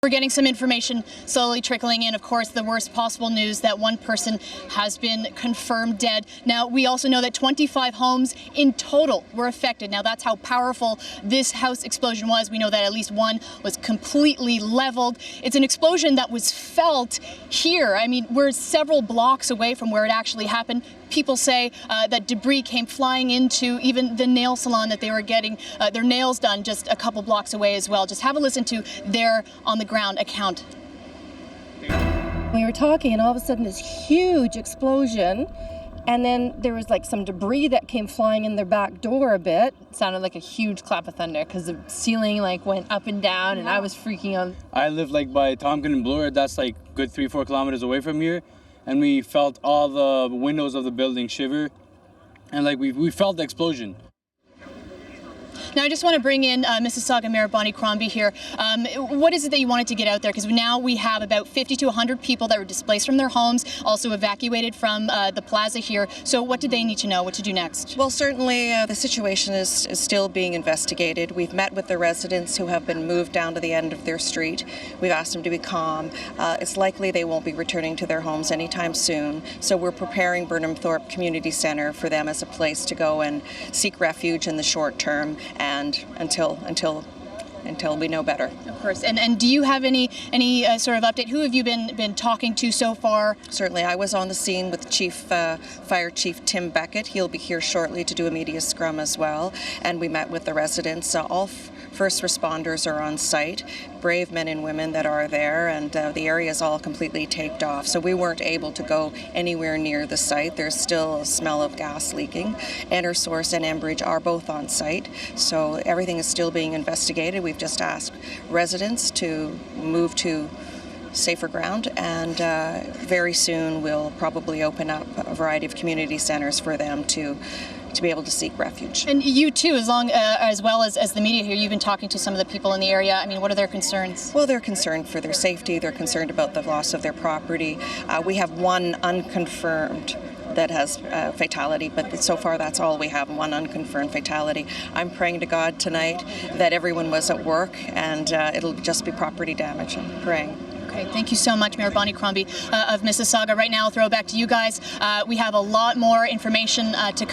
We're getting some information slowly trickling in. Of course, the worst possible news that one person has been confirmed dead. Now, we also know that 25 homes in total were affected. Now, that's how powerful this house explosion was. We know that at least one was completely leveled. It's an explosion that was felt here. I mean, we're several blocks away from where it actually happened. People say that debris came flying into even the nail salon that they were getting their nails done just a couple blocks away as well. Just have a listen to their on-the-ground account. We were talking and all of a sudden this huge explosion, and then there was like some debris that came flying in their back door a bit. It sounded like a huge clap of thunder because the ceiling like went up and down, and I was freaking out. I live like by Tompkin and Bloor. That's like good 3-4 kilometers away from here. And we felt all the windows of the building shiver, and like we felt the explosion. Now, I just want to bring in Mississauga Mayor Bonnie Crombie here. What is it that you wanted to get out there? Because now we have about 50 to 100 people that were displaced from their homes, also evacuated from the plaza here. So what did they need to know? What to do next? Well, certainly the situation is still being investigated. We've met with the residents who have been moved down to the end of their street. We've asked them to be calm. It's likely they won't be returning to their homes anytime soon. So we're preparing Burnham Thorpe Community Centre for them as a place to go and seek refuge in the short term, and until we know better. Of course. And do you have any sort of update? Who have you been talking to so far? Certainly. I was on the scene with Fire Chief Tim Beckett. He'll be here shortly to do a media scrum as well. And we met with the residents. All first responders are on site, brave men and women that are there, and the area is all completely taped off. So we weren't able to go anywhere near the site. There's still a smell of gas leaking. EnerSource and Enbridge are both on site. So everything is still being investigated. We've just asked residents to move to safer ground, and very soon we'll probably open up a variety of community centres for them to be able to seek refuge. And you too, as well as the media here, you've been talking to some of the people in the area. I mean, what are their concerns? Well, they're concerned for their safety. They're concerned about the loss of their property. We have one unconfirmed that has fatality, but so far that's all we have, one unconfirmed fatality. I'm praying to God tonight that everyone was at work, and it'll just be property damage. I'm praying. Okay, thank you so much, Mayor Bonnie Crombie of Mississauga. Right now, I'll throw it back to you guys. We have a lot more information to come.